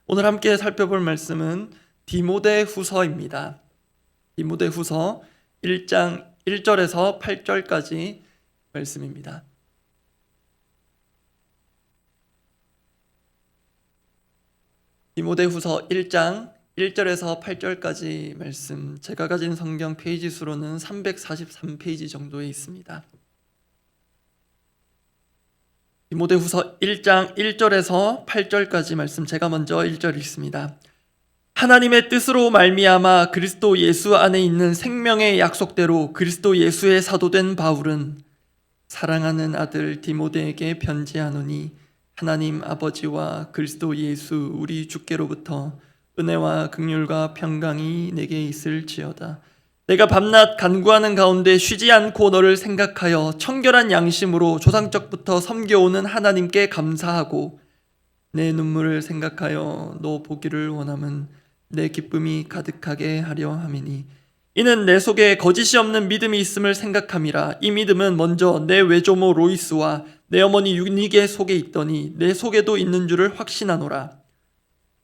오늘 함께 살펴볼 말씀은 디모데후서입니다. 디모데후서 1장 1절에서 8절까지 말씀입니다. 디모데후서 1장 1절에서 8절까지 말씀, 제가 가진 성경 페이지 수로는 343페이지 정도에 있습니다. 디모데후서 1장 1절에서 8절까지 말씀, 제가 먼저 1절 읽습니다. 하나님의 뜻으로 말미암아 그리스도 예수 안에 있는 생명의 약속대로 그리스도 예수의 사도된 바울은 사랑하는 아들 디모데에게 편지하노니, 하나님 아버지와 그리스도 예수 우리 주께로부터 은혜와 긍휼과 평강이 내게 있을지어다. 내가 밤낮 간구하는 가운데 쉬지 않고 너를 생각하여 청결한 양심으로 조상적부터 섬겨오는 하나님께 감사하고, 내 눈물을 생각하여 너 보기를 원함은 내 기쁨이 가득하게 하려 함이니, 이는 내 속에 거짓이 없는 믿음이 있음을 생각함이라. 이 믿음은 먼저 내 외조모 로이스와 내 어머니 유니게 속에 있더니 내 속에도 있는 줄을 확신하노라.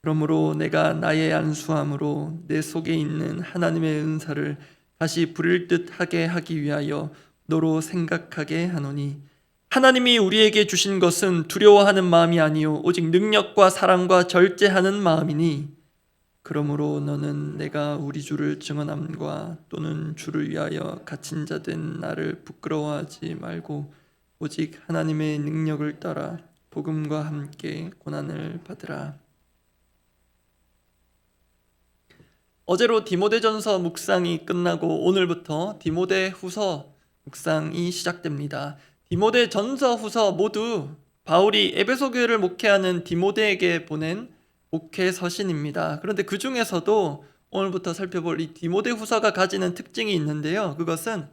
그러므로 내가 나의 안수함으로 내 속에 있는 하나님의 은사를 다시 부릴 듯하게 하기 위하여 너로 생각하게 하노니, 하나님이 우리에게 주신 것은 두려워하는 마음이 아니요 오직 능력과 사랑과 절제하는 마음이니, 그러므로 너는 내가 우리 주를 증언함과 또는 주를 위하여 갇힌 자 된 나를 부끄러워하지 말고 오직 하나님의 능력을 따라 복음과 함께 고난을 받으라. 어제로 디모데전서 묵상이 끝나고 오늘부터 디모데후서 묵상이 시작됩니다. 디모데전서 후서 모두 바울이 에베소 교회를 목회하는 디모데에게 보낸 목회 서신입니다. 그런데 그 중에서도 오늘부터 살펴볼 이 디모데후서가 가지는 특징이 있는데요. 그것은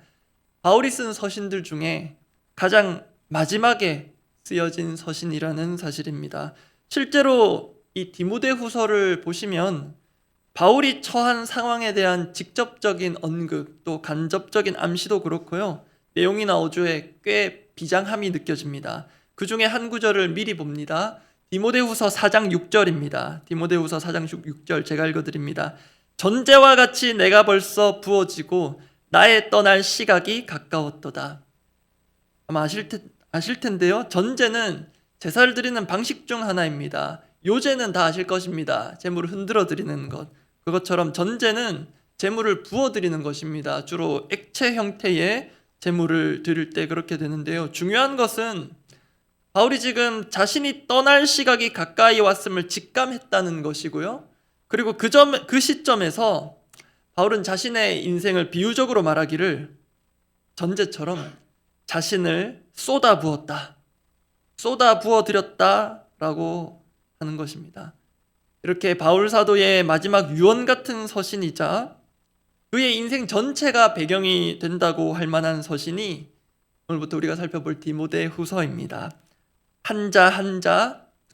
바울이 쓴 서신들 중에 가장 마지막에 쓰여진 서신이라는 사실입니다. 실제로 이 디모데후서를 보시면 바울이 처한 상황에 대한 직접적인 언급, 또 간접적인 암시도 그렇고요. 내용이나 어조에 꽤 비장함이 느껴집니다. 그 중에 한 구절을 미리 봅니다. 디모데후서 4장 6절입니다. 디모데후서 4장 6절 제가 읽어드립니다. 전제와 같이 내가 벌써 부어지고 나의 떠날 시각이 가까웠도다. 아마 아실 텐데요. 전제는 제사를 드리는 방식 중 하나입니다. 요제는 다 아실 것입니다. 제물을 흔들어 드리는 것. 그것처럼 전제는 제물을 부어 드리는 것입니다. 주로 액체 형태의 제물을 드릴 때 그렇게 되는데요. 중요한 것은 바울이 지금 자신이 떠날 시각이 가까이 왔음을 직감했다는 것이고요. 그리고 그 시점에서 바울은 자신의 인생을 비유적으로 말하기를 전제처럼 자신을 쏟아 부었다, 쏟아 부어 드렸다라고 하는 것입니다. 이렇게 바울 사도의 마지막 유언 같은 서신이자 그의 인생 전체가 배경이 된다고 할 만한 서신이 오늘부터 우리가 살펴볼 디모데후서입니다. 한자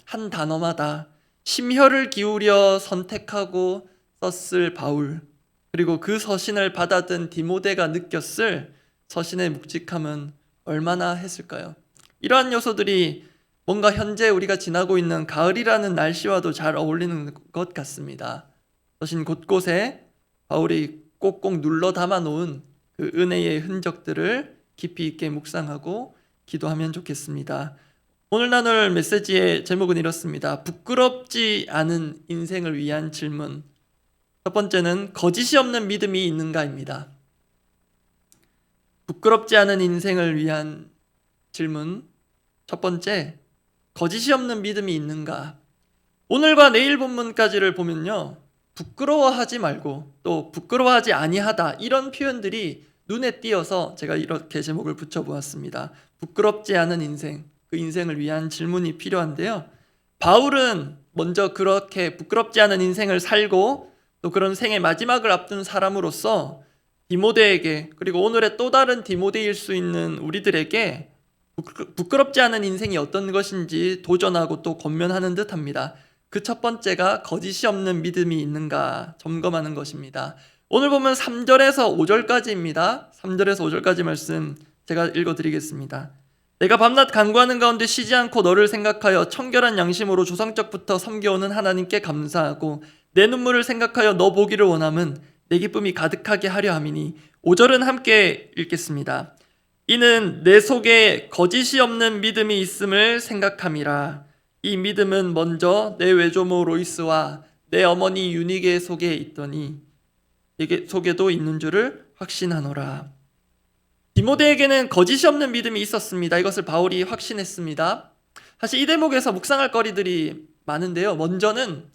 한 단어마다 심혈을 기울여 선택하고 썼을 바울, 그리고 그 서신을 받아든 디모데가 느꼈을 서신의 묵직함은 얼마나 했을까요? 이러한 요소들이 뭔가 현재 우리가 지나고 있는 가을이라는 날씨와도 잘 어울리는 것 같습니다. 서신 곳곳에 바울이 꼭꼭 눌러 담아 놓은 그 은혜의 흔적들을 깊이 있게 묵상하고 기도하면 좋겠습니다. 오늘 나눌 메시지의 제목은 이렇습니다. 부끄럽지 않은 인생을 위한 질문. 첫 번째는 거짓이 없는 믿음이 있는가입니다. 부끄럽지 않은 인생을 위한 질문. 첫 번째, 거짓이 없는 믿음이 있는가? 오늘과 내일 본문까지를 보면요, 부끄러워하지 말고 또 부끄러워하지 아니하다, 이런 표현들이 눈에 띄어서 제가 이렇게 제목을 붙여보았습니다. 부끄럽지 않은 인생, 그 인생을 위한 질문이 필요한데요. 바울은 먼저 그렇게 부끄럽지 않은 인생을 살고 또 그런 생의 마지막을 앞둔 사람으로서 디모데에게, 그리고 오늘의 또 다른 디모데일 수 있는 우리들에게 부끄럽지 않은 인생이 어떤 것인지 도전하고 또 권면하는 듯합니다. 그 첫 번째가 거짓이 없는 믿음이 있는가 점검하는 것입니다. 오늘 보면 3절에서 5절까지입니다. 3절에서 5절까지 말씀 제가 읽어드리겠습니다. 내가 밤낮 간구하는 가운데 쉬지 않고 너를 생각하여 청결한 양심으로 조상적부터 섬겨오는 하나님께 감사하고 내 눈물을 생각하여 너 보기를 원함은 내 기쁨이 가득하게 하려 함이니. 5절은 함께 읽겠습니다. 이는 내 속에 거짓이 없는 믿음이 있음을 생각함이라. 이 믿음은 먼저 내 외조모 로이스와 내 어머니 유니게 속에 있더니 내게 속에도 있는 줄을 확신하노라. 디모데에게는 거짓이 없는 믿음이 있었습니다. 이것을 바울이 확신했습니다. 사실 이 대목에서 묵상할 거리들이 많은데요. 먼저는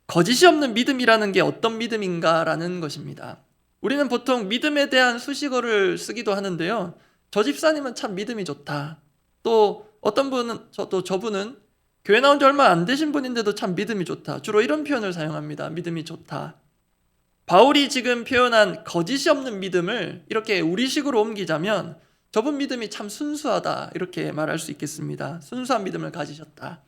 거짓이 없는 믿음이라는 게 어떤 믿음인가라는 것입니다. 우리는 보통 믿음에 대한 수식어를 쓰기도 하는데요. 저 집사님은 참 믿음이 좋다. 또 어떤 분은 저분은 교회 나온 지 얼마 안 되신 분인데도 참 믿음이 좋다. 주로 이런 표현을 사용합니다. 믿음이 좋다. 바울이 지금 표현한 거짓이 없는 믿음을 이렇게 우리식으로 옮기자면 저분 믿음이 참 순수하다 이렇게 말할 수 있겠습니다. 순수한 믿음을 가지셨다.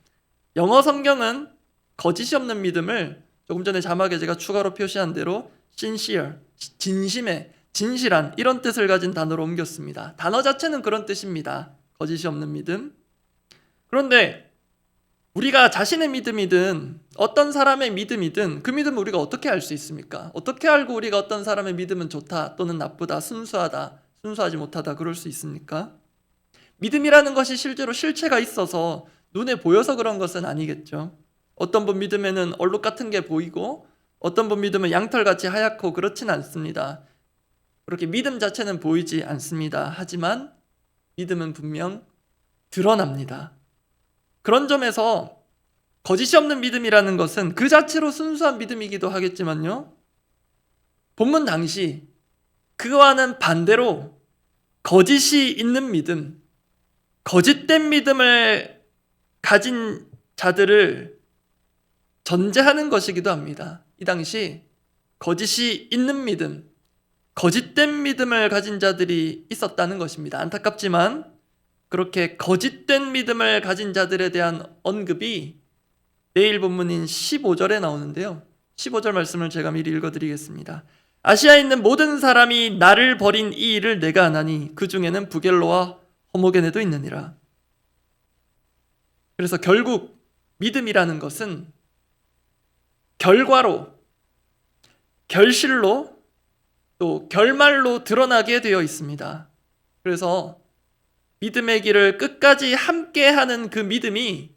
영어 성경은 거짓이 없는 믿음을 조금 전에 자막에 제가 추가로 표시한 대로 sincere, 진심의, 진실한 이런 뜻을 가진 단어로 옮겼습니다. 단어 자체는 그런 뜻입니다. 거짓이 없는 믿음. 그런데 우리가 자신의 믿음이든 어떤 사람의 믿음이든 그 믿음을 우리가 어떻게 알 수 있습니까? 어떻게 알고 우리가 어떤 사람의 믿음은 좋다 또는 나쁘다, 순수하다, 순수하지 못하다 그럴 수 있습니까? 믿음이라는 것이 실제로 실체가 있어서 눈에 보여서 그런 것은 아니겠죠. 어떤 분 믿음에는 얼룩 같은 게 보이고 어떤 분 믿음은 양털같이 하얗고 그렇진 않습니다. 그렇게 믿음 자체는 보이지 않습니다. 하지만 믿음은 분명 드러납니다. 그런 점에서 거짓이 없는 믿음이라는 것은 그 자체로 순수한 믿음이기도 하겠지만요. 본문 당시 그와는 반대로 거짓이 있는 믿음, 거짓된 믿음을 가진 자들을 전제하는 것이기도 합니다. 이 당시 거짓이 있는 믿음, 거짓된 믿음을 가진 자들이 있었다는 것입니다. 안타깝지만 그렇게 거짓된 믿음을 가진 자들에 대한 언급이 내일 본문인 15절에 나오는데요. 15절 말씀을 제가 미리 읽어드리겠습니다. 아시아에 있는 모든 사람이 나를 버린 이 일을 내가 아나니 그 중에는 부겔로와 호모게네도 있느니라. 그래서 결국 믿음이라는 것은 결과로, 결실로 또 결말로 드러나게 되어 있습니다. 그래서 믿음의 길을 끝까지 함께하는 그 믿음이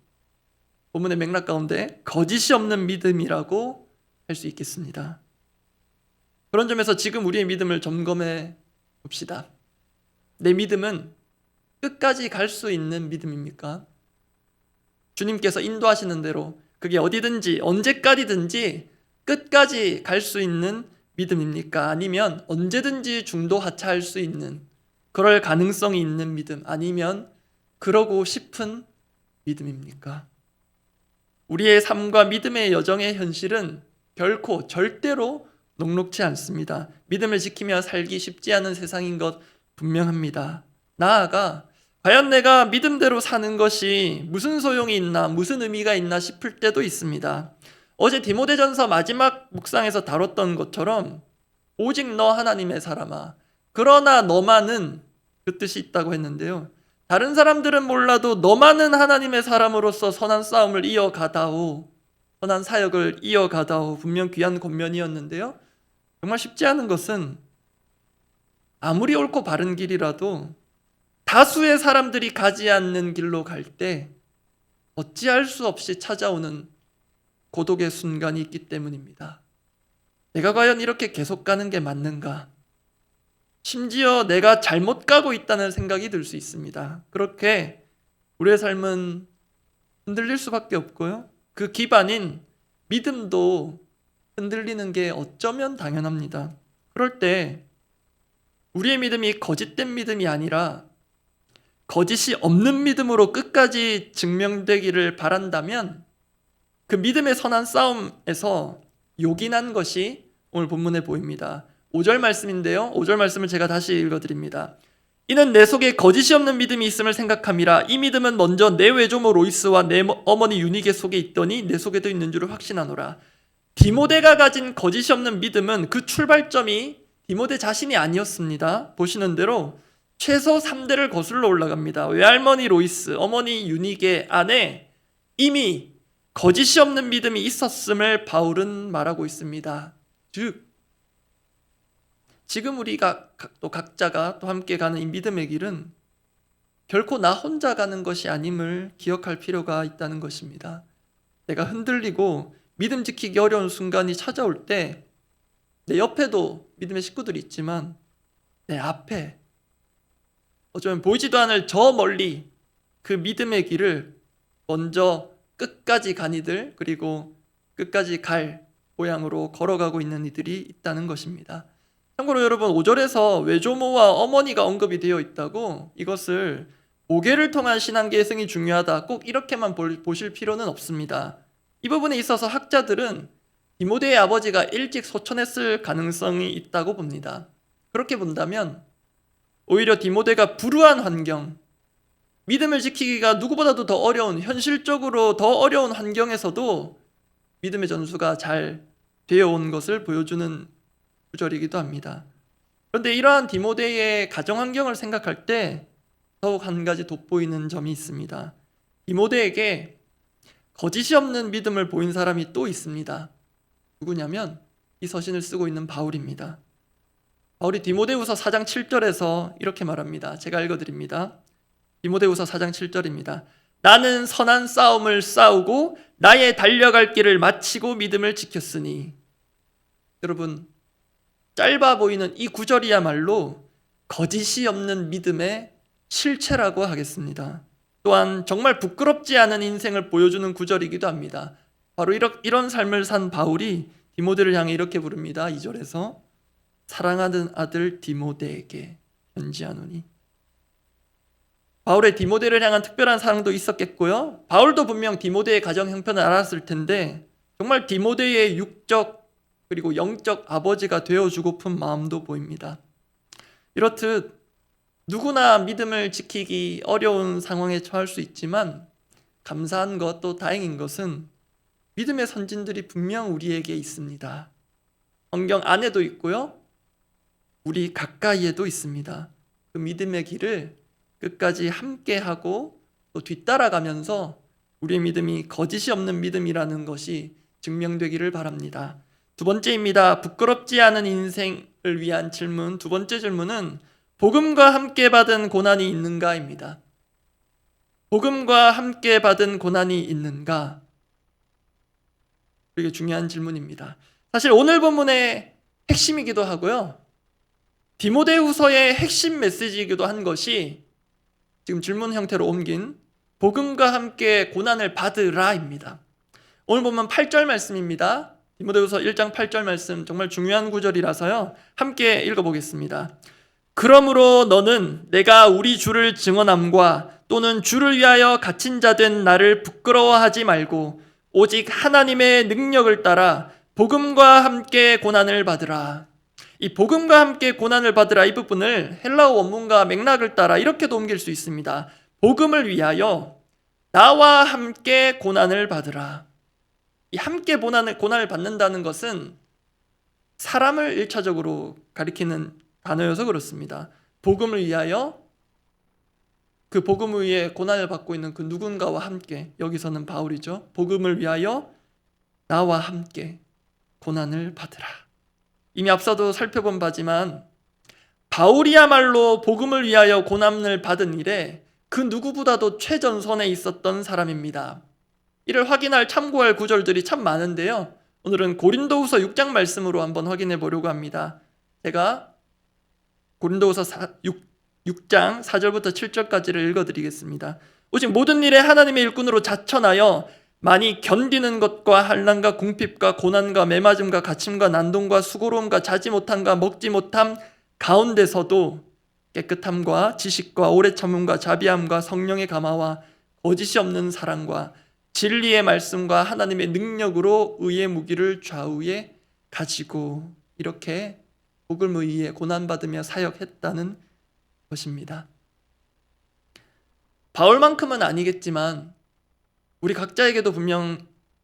본문의 맥락 가운데 거짓이 없는 믿음이라고 할 수 있겠습니다. 그런 점에서 지금 우리의 믿음을 점검해 봅시다. 내 믿음은 끝까지 갈 수 있는 믿음입니까? 주님께서 인도하시는 대로 그게 어디든지 언제까지든지 끝까지 갈 수 있는 믿음입니까? 아니면 언제든지 중도 하차할 수 있는 그럴 가능성이 있는 믿음, 아니면 그러고 싶은 믿음입니까? 우리의 삶과 믿음의 여정의 현실은 결코 절대로 녹록지 않습니다. 믿음을 지키며 살기 쉽지 않은 세상인 것 분명합니다. 나아가 과연 내가 믿음대로 사는 것이 무슨 소용이 있나, 무슨 의미가 있나 싶을 때도 있습니다. 어제 디모데전서 마지막 묵상에서 다뤘던 것처럼 오직 너 하나님의 사람아, 그러나 너만은 그 뜻이 있다고 했는데요. 다른 사람들은 몰라도 너만은 하나님의 사람으로서 선한 싸움을 이어가다오, 선한 사역을 이어가다오, 분명 귀한 권면이었는데요. 정말 쉽지 않은 것은 아무리 옳고 바른 길이라도 다수의 사람들이 가지 않는 길로 갈 때 어찌할 수 없이 찾아오는 고독의 순간이 있기 때문입니다. 내가 과연 이렇게 계속 가는 게 맞는가? 심지어 내가 잘못 가고 있다는 생각이 들 수 있습니다. 그렇게 우리의 삶은 흔들릴 수밖에 없고요. 그 기반인 믿음도 흔들리는 게 어쩌면 당연합니다. 그럴 때 우리의 믿음이 거짓된 믿음이 아니라 거짓이 없는 믿음으로 끝까지 증명되기를 바란다면 그 믿음의 선한 싸움에서 요긴한 것이 오늘 본문에 보입니다. 5절 말씀인데요. 5절 말씀을 제가 다시 읽어드립니다. 이는 내 속에 거짓이 없는 믿음이 있음을 생각함이라. 이 믿음은 먼저 내 외조모 로이스와 내 어머니 유니게 속에 있더니 내 속에도 있는 줄을 확신하노라. 디모데가 가진 거짓이 없는 믿음은 그 출발점이 디모데 자신이 아니었습니다. 보시는 대로 최소 3대를 거슬러 올라갑니다. 외할머니 로이스, 어머니 유닉의 안에 이미 거짓이 없는 믿음이 있었음을 바울은 말하고 있습니다. 즉 지금 우리가 또 각자가 또 함께 가는 이 믿음의 길은 결코 나 혼자 가는 것이 아님을 기억할 필요가 있다는 것입니다. 내가 흔들리고 믿음 지키기 어려운 순간이 찾아올 때 내 옆에도 믿음의 식구들이 있지만 내 앞에 어쩌면 보이지도 않을 저 멀리 그 믿음의 길을 먼저 끝까지 간 이들, 그리고 끝까지 갈 모양으로 걸어가고 있는 이들이 있다는 것입니다. 참고로 여러분, 5절에서 외조모와 어머니가 언급이 되어 있다고 이것을 모계를 통한 신앙 계승이 중요하다, 꼭 이렇게만 보실 필요는 없습니다. 이 부분에 있어서 학자들은 디모데의 아버지가 일찍 소천했을 가능성이 있다고 봅니다. 그렇게 본다면 오히려 디모데가 불우한 환경, 믿음을 지키기가 누구보다도 더 어려운, 현실적으로 더 어려운 환경에서도 믿음의 전수가 잘 되어온 것을 보여주는 구절이기도 합니다. 그런데 이러한 디모데의 가정 환경을 생각할 때 더욱 한 가지 돋보이는 점이 있습니다. 디모데에게 거짓이 없는 믿음을 보인 사람이 또 있습니다. 누구냐면 이 서신을 쓰고 있는 바울입니다. 바울이 디모데후서 4장 7절에서 이렇게 말합니다. 제가 읽어드립니다. 디모데후서 4장 7절입니다. 나는 선한 싸움을 싸우고 나의 달려갈 길을 마치고 믿음을 지켰으니. 여러분, 짧아 보이는 이 구절이야말로 거짓이 없는 믿음의 실체라고 하겠습니다. 또한 정말 부끄럽지 않은 인생을 보여주는 구절이기도 합니다. 바로 이런 삶을 산 바울이 디모데를 향해 이렇게 부릅니다. 2절에서 사랑하는 아들 디모데에게 편지하노니. 바울의 디모데를 향한 특별한 사랑도 있었겠고요, 바울도 분명 디모데의 가정 형편을 알았을 텐데 정말 디모데의 육적 그리고 영적 아버지가 되어주고픈 마음도 보입니다. 이렇듯 누구나 믿음을 지키기 어려운 상황에 처할 수 있지만 감사한 것, 또 다행인 것은 믿음의 선진들이 분명 우리에게 있습니다. 성경 안에도 있고요, 우리 가까이에도 있습니다. 그 믿음의 길을 끝까지 함께하고 또 뒤따라가면서 우리의 믿음이 거짓이 없는 믿음이라는 것이 증명되기를 바랍니다. 두 번째입니다. 부끄럽지 않은 인생을 위한 질문. 두 번째 질문은 복음과 함께 받은 고난이 있는가입니다. 복음과 함께 받은 고난이 있는가? 이게 중요한 질문입니다. 사실 오늘 본문의 핵심이기도 하고요, 디모데후서의 핵심 메시지이기도 한 것이 지금 질문 형태로 옮긴 복음과 함께 고난을 받으라입니다. 오늘 보면 8절 말씀입니다. 디모데후서 1장 8절 말씀, 정말 중요한 구절이라서요, 함께 읽어보겠습니다. 그러므로 너는 내가 우리 주를 증언함과 또는 주를 위하여 갇힌 자 된 나를 부끄러워하지 말고 오직 하나님의 능력을 따라 복음과 함께 고난을 받으라. 이 복음과 함께 고난을 받으라, 이 부분을 헬라어 원문과 맥락을 따라 이렇게도 옮길 수 있습니다. 복음을 위하여 나와 함께 고난을 받으라. 이 함께 고난을 받는다는 것은 사람을 1차적으로 가리키는 단어여서 그렇습니다. 복음을 위하여, 그 복음을 위해 고난을 받고 있는 그 누군가와 함께, 여기서는 바울이죠. 복음을 위하여 나와 함께 고난을 받으라. 이미 앞서도 살펴본 바지만 바울이야말로 복음을 위하여 고난을 받은 일에 그 누구보다도 최전선에 있었던 사람입니다. 이를 확인할 참고할 구절들이 참 많은데요, 오늘은 고린도후서 6장 말씀으로 한번 확인해 보려고 합니다. 제가 고린도후서 6장 4절부터 7절까지를 읽어드리겠습니다. 오직 모든 일에 하나님의 일꾼으로 자천하여 많이 견디는 것과 환난과 궁핍과 고난과 매맞음과 갇힘과 난동과 수고로움과 자지 못함과 먹지 못함 가운데서도 깨끗함과 지식과 오래 참음과 자비함과 성령의 감화와 거짓이 없는 사랑과 진리의 말씀과 하나님의 능력으로 의의 무기를 좌우에 가지고 이렇게 복음을 위해 고난받으며 사역했다는 것입니다. 바울만큼은 아니겠지만 우리 각자에게도 분명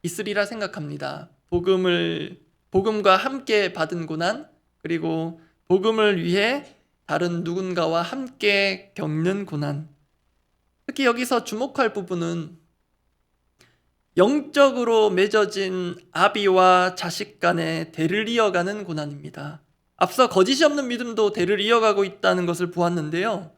있으리라 생각합니다. 복음과 함께 받은 고난, 그리고 복음을 위해 다른 누군가와 함께 겪는 고난. 특히 여기서 주목할 부분은 영적으로 맺어진 아비와 자식 간의 대를 이어가는 고난입니다. 앞서 거짓이 없는 믿음도 대를 이어가고 있다는 것을 보았는데요.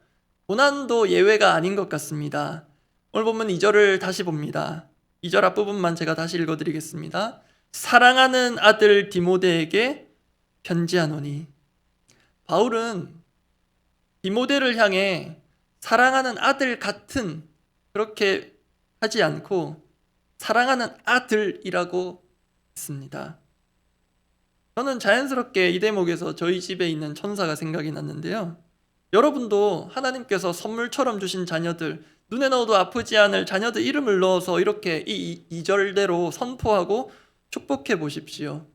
고난도 예외가 아닌 것 같습니다. 오늘 보면 2절을 다시 봅니다. 2절 앞부분만 제가 다시 읽어드리겠습니다. 사랑하는 아들 디모데에게 편지하노니. 바울은 디모데를 향해 사랑하는 아들 같은, 그렇게 하지 않고 사랑하는 아들이라고 했습니다. 저는 자연스럽게 이 대목에서 저희 집에 있는 천사가 생각이 났는데요. 여러분도 하나님께서 선물처럼 주신 자녀들, 눈에 넣어도 아프지 않을 자녀들 이름을 넣어서 이렇게 이 2절대로 선포하고 축복해 보십시오.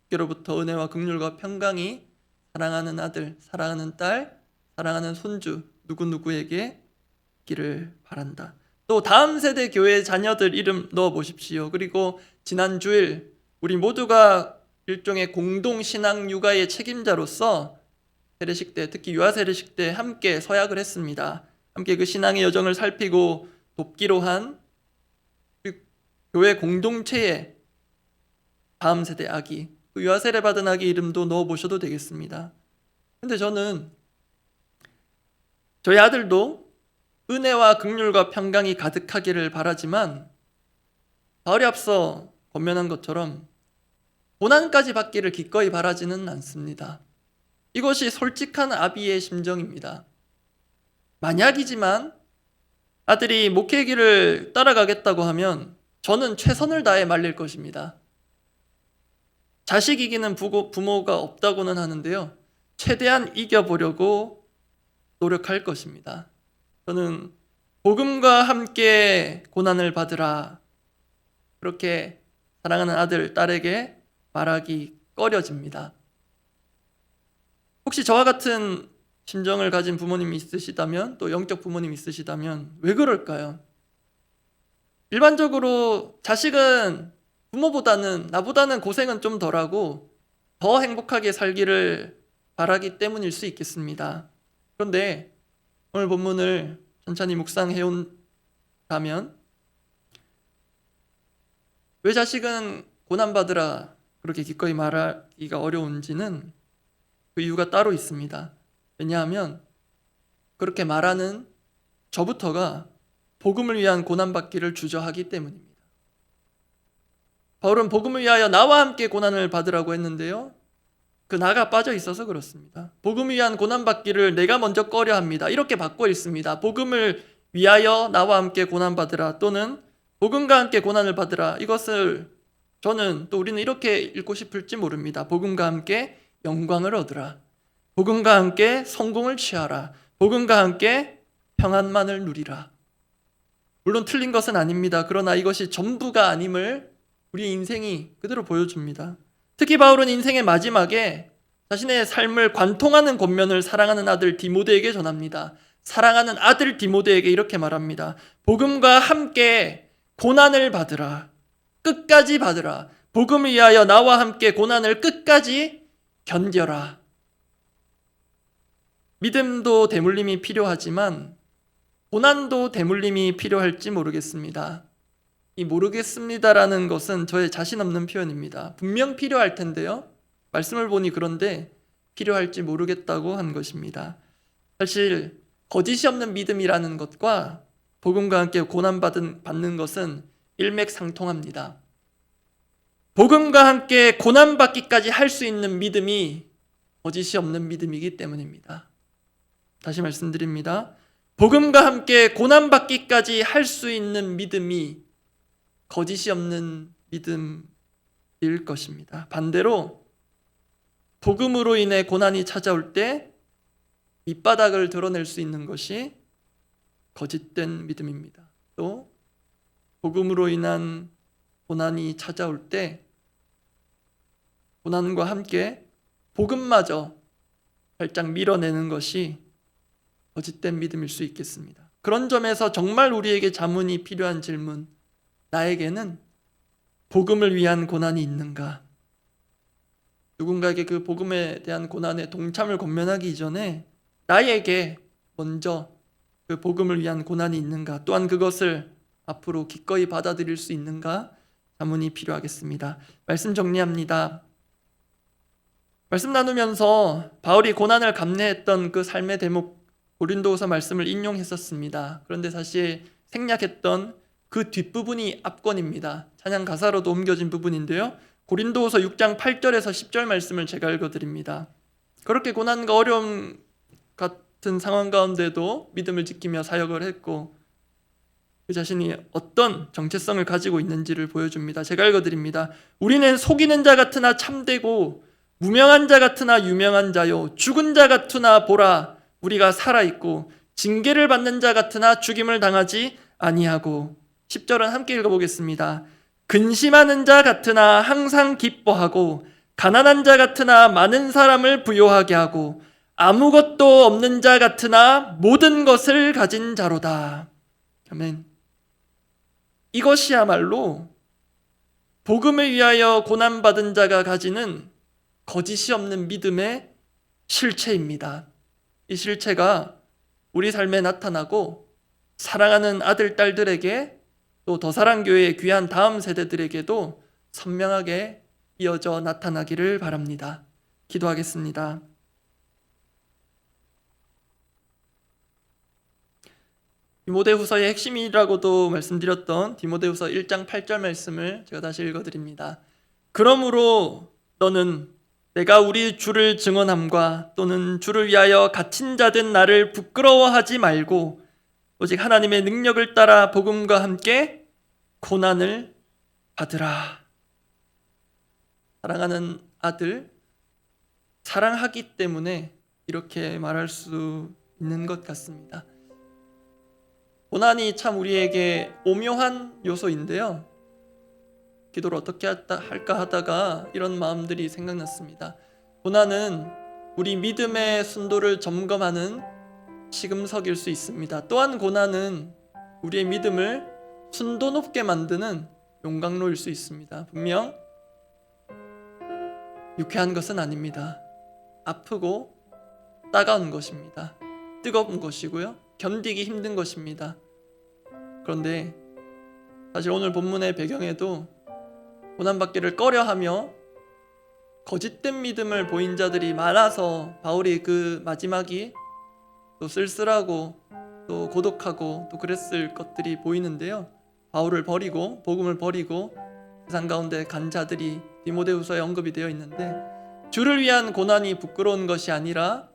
주께로부터 은혜와 긍휼과 평강이 사랑하는 아들, 사랑하는 딸, 사랑하는 손주 누구누구에게 있기를 바란다. 또 다음 세대 교회 자녀들 이름 넣어 보십시오. 그리고 지난 주일 우리 모두가 일종의 공동 신앙 육아의 책임자로서 세례식 때, 특히 유아 세례식 때 함께 서약을 했습니다. 함께 그 신앙의 여정을 살피고 돕기로 한 교회 공동체의 다음 세대 아기, 그 유아 세례 받은 아기 이름도 넣어 보셔도 되겠습니다. 근데 저는 저희 아들도 은혜와 긍휼과 평강이 가득하기를 바라지만 바울이 앞서 권면한 것처럼 고난까지 받기를 기꺼이 바라지는 않습니다. 이것이 솔직한 아비의 심정입니다. 만약이지만 아들이 목회 길을 따라가겠다고 하면 저는 최선을 다해 말릴 것입니다. 자식 이기는 부모가 없다고는 하는데요. 최대한 이겨보려고 노력할 것입니다. 저는 복음과 함께 고난을 받으라, 그렇게 사랑하는 아들, 딸에게 말하기 꺼려집니다. 혹시 저와 같은 심정을 가진 부모님이 있으시다면, 또 영적 부모님이 있으시다면 왜 그럴까요? 일반적으로 자식은 부모보다는, 나보다는 고생은 좀 덜하고 더 행복하게 살기를 바라기 때문일 수 있겠습니다. 그런데 오늘 본문을 천천히 묵상해 온다면 왜 자식은 고난받으라 그렇게 기꺼이 말하기가 어려운지는 그 이유가 따로 있습니다. 왜냐하면 그렇게 말하는 저부터가 복음을 위한 고난받기를 주저하기 때문입니다. 바울은 복음을 위하여 나와 함께 고난을 받으라고 했는데요. 그 나가 빠져 있어서 그렇습니다. 복음을 위한 고난받기를 내가 먼저 꺼려합니다. 이렇게 바꿔 읽습니다. 복음을 위하여 나와 함께 고난받으라, 또는 복음과 함께 고난을 받으라. 이것을 저는, 또 우리는 이렇게 읽고 싶을지 모릅니다. 복음과 함께 영광을 얻으라, 복음과 함께 성공을 취하라, 복음과 함께 평안만을 누리라. 물론 틀린 것은 아닙니다. 그러나 이것이 전부가 아님을 우리 인생이 그대로 보여줍니다. 특히 바울은 인생의 마지막에 자신의 삶을 관통하는 권면을 사랑하는 아들 디모데에게 전합니다. 사랑하는 아들 디모데에게 이렇게 말합니다. 복음과 함께 고난을 받으라. 끝까지 받으라. 복음을 위하여 나와 함께 고난을 끝까지 견뎌라. 믿음도 대물림이 필요하지만 고난도 대물림이 필요할지 모르겠습니다. 이 모르겠습니다라는 것은 저의 자신 없는 표현입니다. 분명 필요할 텐데요. 말씀을 보니 그런데 필요할지 모르겠다고 한 것입니다. 사실 거짓이 없는 믿음이라는 것과 복음과 함께 고난받는 것은 일맥상통합니다. 복음과 함께 고난받기까지 할 수 있는 믿음이 거짓이 없는 믿음이기 때문입니다. 다시 말씀드립니다. 복음과 함께 고난받기까지 할 수 있는 믿음이 거짓이 없는 믿음일 것입니다. 반대로 복음으로 인해 고난이 찾아올 때 밑바닥을 드러낼 수 있는 것이 거짓된 믿음입니다. 또 복음으로 인한 고난이 찾아올 때 고난과 함께 복음마저 살짝 밀어내는 것이 거짓된 믿음일 수 있겠습니다. 그런 점에서 정말 우리에게 자문이 필요한 질문, 나에게는 복음을 위한 고난이 있는가? 누군가에게 그 복음에 대한 고난에 동참을 권면하기 이전에 나에게 먼저 그 복음을 위한 고난이 있는가, 또한 그것을 앞으로 기꺼이 받아들일 수 있는가 자문이 필요하겠습니다. 말씀 정리합니다. 말씀 나누면서 바울이 고난을 감내했던 그 삶의 대목 고린도후서 말씀을 인용했었습니다. 그런데 사실 생략했던 그 뒷부분이 앞권입니다. 찬양 가사로도 옮겨진 부분인데요. 고린도후서 6장 8절에서 10절 말씀을 제가 읽어드립니다. 그렇게 고난과 어려움 같은 상황 가운데도 믿음을 지키며 사역을 했고 그 자신이 어떤 정체성을 가지고 있는지를 보여줍니다. 제가 읽어드립니다. 우리는 속이는 자 같으나 참되고 무명한 자 같으나 유명한 자요 죽은 자 같으나 보라 우리가 살아있고 징계를 받는 자 같으나 죽임을 당하지 아니하고 10절은 함께 읽어보겠습니다. 근심하는 자 같으나 항상 기뻐하고 가난한 자 같으나 많은 사람을 부요하게 하고 아무것도 없는 자 같으나 모든 것을 가진 자로다. 아멘. 이것이야말로 복음을 위하여 고난받은 자가 가지는 거짓이 없는 믿음의 실체입니다. 이 실체가 우리 삶에 나타나고 사랑하는 아들, 딸들에게 또 더사랑교회의 귀한 다음 세대들에게도 선명하게 이어져 나타나기를 바랍니다. 기도하겠습니다. 디모데후서의 핵심이라고도 말씀드렸던 디모데후서 1장 8절 말씀을 제가 다시 읽어드립니다. 그러므로 너는 내가 우리 주를 증언함과 또는 주를 위하여 갇힌 자된 나를 부끄러워하지 말고 오직 하나님의 능력을 따라 복음과 함께 고난을 받으라. 사랑하는 아들, 사랑하기 때문에 이렇게 말할 수 있는 것 같습니다. 고난이 참 우리에게 오묘한 요소인데요. 기도를 어떻게 할까 하다가 이런 마음들이 생각났습니다. 고난은 우리 믿음의 순도를 점검하는 시금석일 수 있습니다. 또한 고난은 우리의 믿음을 순도 높게 만드는 용광로일 수 있습니다. 분명 유쾌한 것은 아닙니다. 아프고 따가운 것입니다. 뜨거운 것이고요. 견디기 힘든 것입니다. 그런데 사실 오늘 본문의 배경에도 고난받기를 꺼려하며 거짓된 믿음을 보인 자들이 많아서 바울이 그 마지막이 또 쓸쓸하고 또 고독하고 또 그랬을 것들이 보이는데요. 바울을 버리고 복음을 버리고 세상 가운데 간 자들이 디모데후서에 언급이 되어 있는데 주를 위한 고난이 부끄러운 것이 아니라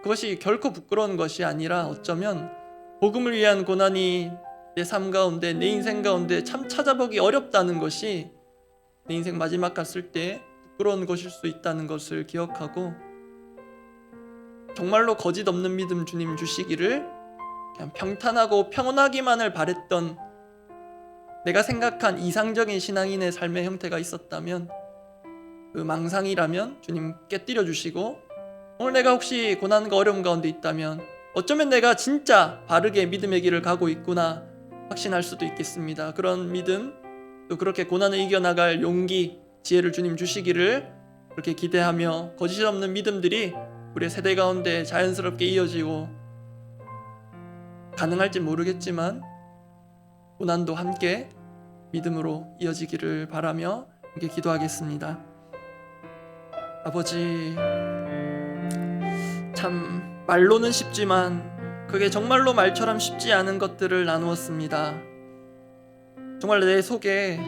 그것이 결코 부끄러운 것이 아니라 어쩌면 복음을 위한 고난이 내 삶 가운데 내 인생 가운데 참 찾아보기 어렵다는 것이 내 인생 마지막 갔을 때 부끄러운 것일 수 있다는 것을 기억하고 정말로 거짓 없는 믿음 주님 주시기를 그냥 평탄하고 평온하기만을 바랬던 내가 생각한 이상적인 신앙인의 삶의 형태가 있었다면 그 망상이라면 주님 깨뜨려 주시고 오늘 내가 혹시 고난과 어려움 가운데 있다면 어쩌면 내가 진짜 바르게 믿음의 길을 가고 있구나 확신할 수도 있겠습니다. 그런 믿음 또 그렇게 고난을 이겨나갈 용기 지혜를 주님 주시기를 그렇게 기대하며 거짓 없는 믿음들이 우리의 세대 가운데 자연스럽게 이어지고 가능할지 모르겠지만 고난도 함께 믿음으로 이어지기를 바라며 함께 기도하겠습니다. 아버지, 참 말로는 쉽지만 그게 정말로 말처럼 쉽지 않은 것들을 나누었습니다. 정말 내 속에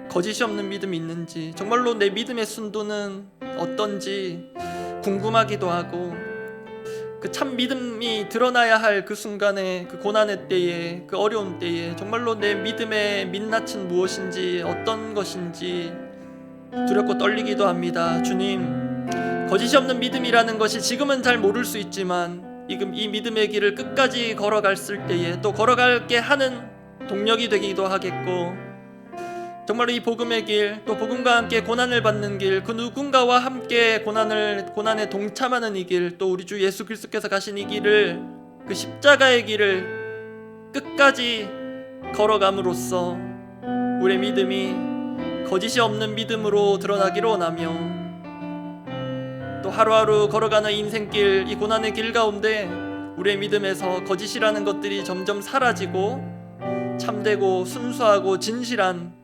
거짓이 없는 믿음이 있는지 정말로 내 믿음의 순도는 어떤지 궁금하기도 하고 그 참 믿음이 드러나야 할 그 순간에 그 고난의 때에 그 어려운 때에 정말로 내 믿음의 민낯은 무엇인지 어떤 것인지 두렵고 떨리기도 합니다. 주님, 거짓이 없는 믿음이라는 것이 지금은 잘 모를 수 있지만 이 믿음의 길을 끝까지 걸어갔을 때에 또 걸어갈게 하는 동력이 되기도 하겠고 정말로 이 복음의 길 또 복음과 함께 고난을 받는 길 그 누군가와 함께 고난에 동참하는 이 길 또 우리 주 예수 그리스도께서 가신 이 길을 그 십자가의 길을 끝까지 걸어감으로써 우리의 믿음이 거짓이 없는 믿음으로 드러나기를 원하며, 또 하루하루 걸어가는 인생길, 이 고난의 길 가운데 우리의 믿음에서 거짓이라는 것들이 점점 사라지고 참되고 순수하고 진실한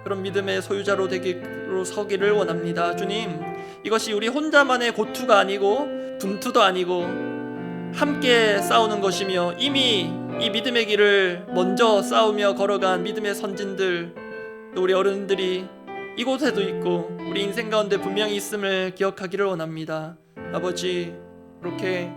그런 믿음의 소유자로 되기로 서기를 원합니다. 주님, 이것이 우리 혼자만의 고투가 아니고 분투도 아니고 함께 싸우는 것이며, 이미 이 믿음의 길을 먼저 싸우며 걸어간 믿음의 선진들, 또 우리 어른들이 이곳에도 있고 우리 인생 가운데 분명히 있음을 기억하기를 원합니다. 아버지, 그렇게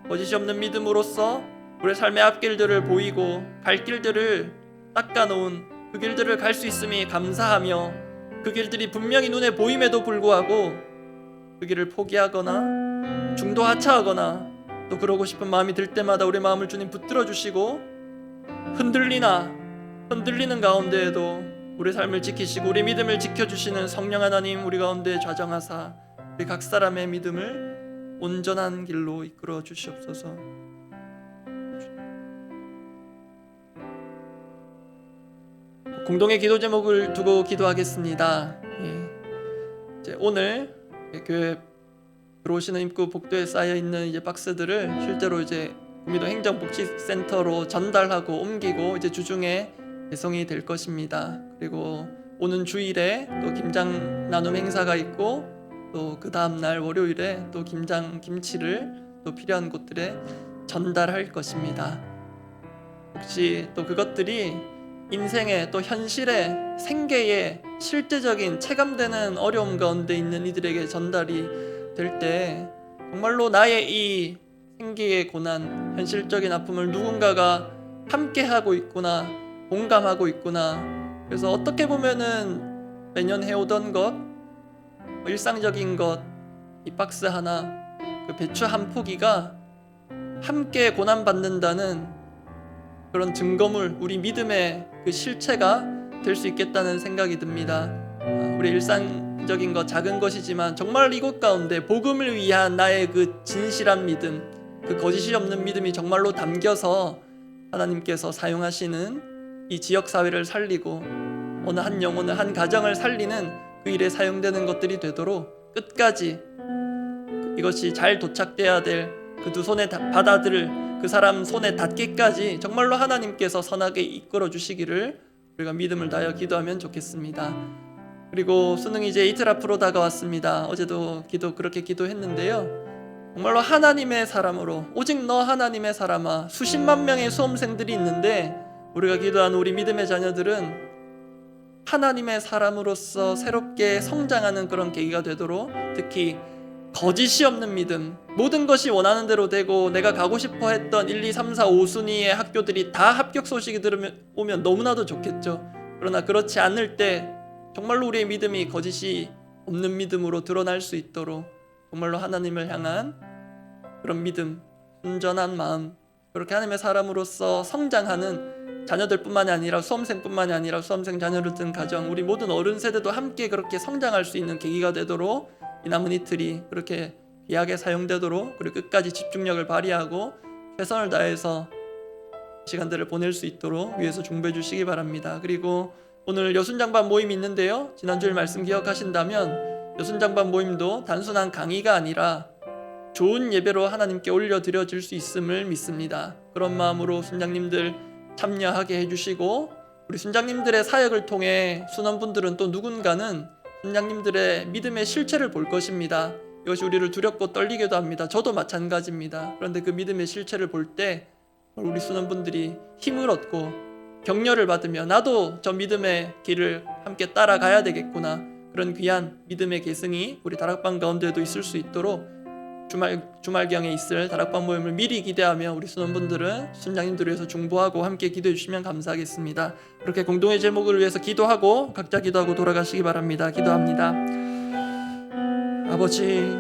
거짓이 없는 믿음으로써 우리의 삶의 앞길들을 보이고 갈 길들을 닦아놓은 그 길들을 갈 수 있음이 감사하며, 그 길들이 분명히 눈에 보임에도 불구하고 그 길을 포기하거나 중도하차하거나 또 그러고 싶은 마음이 들 때마다 우리 마음을 주님 붙들어 주시고, 흔들리는 가운데에도 우리 삶을 지키시고 우리 믿음을 지켜주시는 성령 하나님, 우리 가운데 좌정하사 우리 각 사람의 믿음을 온전한 길로 이끌어 주시옵소서. 공동의 기도 제목을 두고 기도하겠습니다. 이제 오늘 교회 들어오시는 입구 복도에 쌓여 있는 이제 박스들을 실제로 이제 구미도 행정복지센터로 전달하고 옮기고 이제 주중에 배송이 될 것입니다. 그리고 오는 주일에 또 김장 나눔 행사가 있고, 또 그 다음 날 월요일에 또 김치를 또 필요한 곳들에 전달할 것입니다. 혹시 또 그것들이 인생의 또 현실의 생계의 실제적인 체감되는 어려움 가운데 있는 이들에게 전달이 될 때 정말로 나의 이 생계의 고난, 현실적인 아픔을 누군가가 함께하고 있구나, 공감하고 있구나. 그래서 어떻게 보면은 매년 해오던 것, 일상적인 것, 이 박스 하나, 그 배추 한 포기가 함께 고난받는다는 그런 증거물, 우리 믿음의 그 실체가 될 수 있겠다는 생각이 듭니다. 우리 일상적인 것, 작은 것이지만 정말 이곳 가운데 복음을 위한 나의 그 진실한 믿음, 그 거짓이 없는 믿음이 정말로 담겨서 하나님께서 사용하시는 이 지역사회를 살리고 어느 한 영혼을, 한 가정을 살리는 그 일에 사용되는 것들이 되도록 끝까지 이것이 잘 도착돼야 될 그 두 손에 받아들일 그 사람 손에 닿기까지 정말로 하나님께서 선하게 이끌어 주시기를 우리가 믿음을 다하여 기도하면 좋겠습니다. 그리고 수능이 이제 이틀 앞으로 다가왔습니다. 어제도 그렇게 기도했는데요, 정말로 하나님의 사람으로, 오직 너 하나님의 사람아, 수십만 명의 수험생들이 있는데 우리가 기도하는 우리 믿음의 자녀들은 하나님의 사람으로서 새롭게 성장하는 그런 계기가 되도록, 특히 거짓이 없는 믿음, 모든 것이 원하는 대로 되고 내가 가고 싶어 했던 1, 2, 3, 4, 5순위의 학교들이 다 합격 소식이 오면 너무나도 좋겠죠. 그러나 그렇지 않을 때 정말로 우리의 믿음이 거짓이 없는 믿음으로 드러날 수 있도록 정말로 하나님을 향한 그런 믿음, 온전한 마음, 그렇게 하나님의 사람으로서 성장하는 자녀들뿐만이 아니라 수험생뿐만이 아니라 수험생 자녀를 둔 가정, 우리 모든 어른 세대도 함께 그렇게 성장할 수 있는 계기가 되도록 이 남은 이틀이 그렇게 귀하게 사용되도록, 그리고 끝까지 집중력을 발휘하고 최선을 다해서 시간들을 보낼 수 있도록 위에서 중보해 주시기 바랍니다. 그리고 오늘 여순장반 모임이 있는데요, 지난주일 말씀 기억하신다면 여순장반 모임도 단순한 강의가 아니라 좋은 예배로 하나님께 올려드려질 수 있음을 믿습니다. 그런 마음으로 순장님들 참여하게 해주시고, 우리 순장님들의 사역을 통해 순원분들은 또 누군가는 순장님들의 믿음의 실체를 볼 것입니다. 이것이 우리를 두렵고 떨리기도 합니다. 저도 마찬가지입니다. 그런데 그 믿음의 실체를 볼 때 우리 순원분들이 힘을 얻고 격려를 받으며 나도 저 믿음의 길을 함께 따라가야 되겠구나, 그런 귀한 믿음의 계승이 우리 다락방 가운데도 있을 수 있도록 주말경에 있을 다락방 모임을 미리 기대하며 우리 순원분들은 순장님들을 위해서 중보하고 함께 기도해 주시면 감사하겠습니다. 그렇게 공동의 제목을 위해서 기도하고 각자 기도하고 돌아가시기 바랍니다. 기도합니다. 아버지,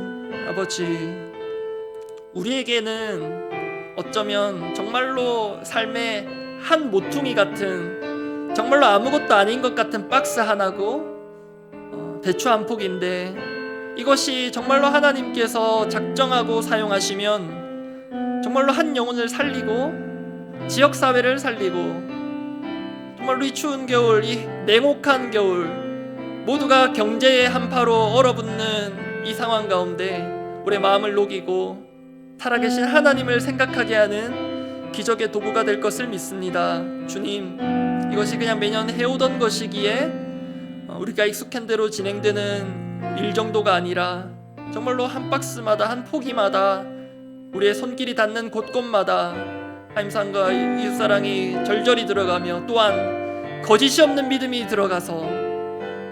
우리에게는 어쩌면 정말로 삶의 한 모퉁이 같은, 정말로 아무것도 아닌 것 같은 박스 하나고 배추 한 폭인데, 이것이 정말로 하나님께서 작정하고 사용하시면 정말로 한 영혼을 살리고 지역사회를 살리고 정말로 이 추운 겨울, 이 냉혹한 겨울, 모두가 경제의 한파로 얼어붙는 이 상황 가운데 우리의 마음을 녹이고 살아계신 하나님을 생각하게 하는 기적의 도구가 될 것을 믿습니다. 주님, 이것이 그냥 매년 해오던 것이기에 우리가 익숙한 대로 진행되는 일 정도가 아니라 정말로 한 박스마다, 한 포기마다, 우리의 손길이 닿는 곳곳마다 하나님과 이웃사랑이 절절히 들어가며, 또한 거짓이 없는 믿음이 들어가서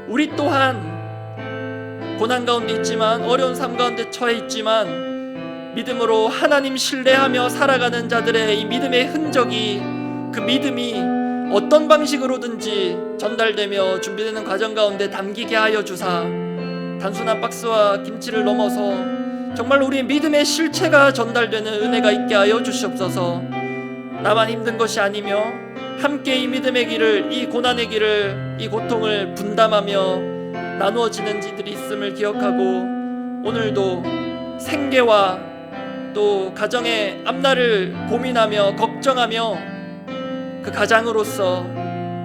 우리 또한 고난 가운데 있지만, 어려운 삶 가운데 처해 있지만 믿음으로 하나님 신뢰하며 살아가는 자들의 이 믿음의 흔적이, 그 믿음이 어떤 방식으로든지 전달되며 준비되는 과정 가운데 담기게 하여 주사, 단순한 박스와 김치를 넘어서 정말 우리의 믿음의 실체가 전달되는 은혜가 있게 하여 주시옵소서. 나만 힘든 것이 아니며 함께 이 믿음의 길을, 이 고난의 길을, 이 고통을 분담하며 나누어지는 이들이 있음을 기억하고, 오늘도 생계와 또 가정의 앞날을 고민하며 걱정하며 그 가장으로서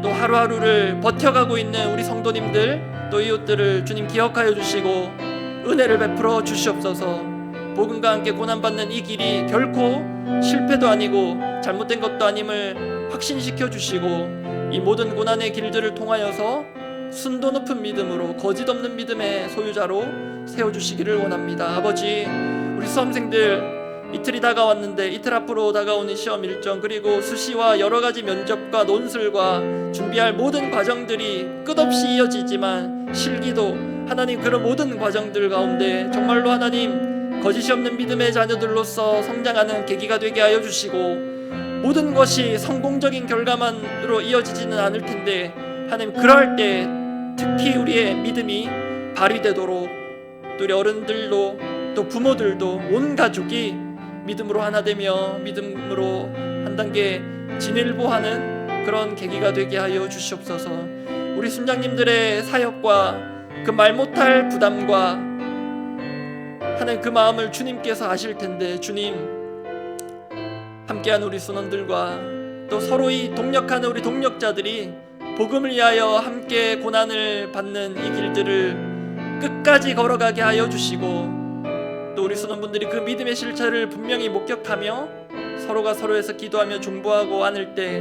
또 하루하루를 버텨가고 있는 우리 성도님들, 또 이웃들을 주님 기억하여 주시고 은혜를 베풀어 주시옵소서. 복음과 함께 고난받는 이 길이 결코 실패도 아니고 잘못된 것도 아님을 확신시켜 주시고, 이 모든 고난의 길들을 통하여서 순도 높은 믿음으로 거짓 없는 믿음의 소유자로 세워주시기를 원합니다. 아버지, 우리 수험생들 이틀이 다가왔는데 이틀 앞으로 다가오는 시험 일정, 그리고 수시와 여러가지 면접과 논술과 준비할 모든 과정들이 끝없이 이어지지만, 실기도 하나님, 그런 모든 과정들 가운데 정말로 하나님 거짓이 없는 믿음의 자녀들로서 성장하는 계기가 되게 하여 주시고, 모든 것이 성공적인 결과만으로 이어지지는 않을 텐데 하나님, 그럴 때 특히 우리의 믿음이 발휘되도록, 또 우리 어른들도 또 부모들도 온 가족이 믿음으로 하나 되며 믿음으로 한 단계 진일보하는 그런 계기가 되게 하여 주시옵소서. 우리 순장님들의 사역과 그 말 못할 부담과 하는 그 마음을 주님께서 아실 텐데, 주님, 함께한 우리 순원들과 또 서로의 동력하는 우리 동력자들이 복음을 위하여 함께 고난을 받는 이 길들을 끝까지 걸어가게 하여 주시고, 또 우리 순원분들이 그 믿음의 실체를 분명히 목격하며 서로가 서로에서 기도하며 중보하고 안을 때,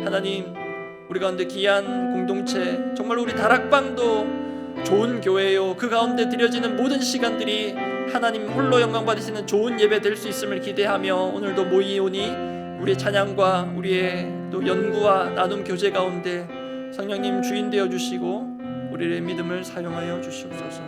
하나님, 우리 가운데 귀한 공동체, 정말 우리 다락방도 좋은 교회요, 그 가운데 드려지는 모든 시간들이 하나님 홀로 영광 받으시는 좋은 예배 될 수 있음을 기대하며 오늘도 모이오니 우리의 찬양과 우리의 또 연구와 나눔 교제 가운데 성령님 주인 되어 주시고 우리의 믿음을 사용하여 주시옵소서.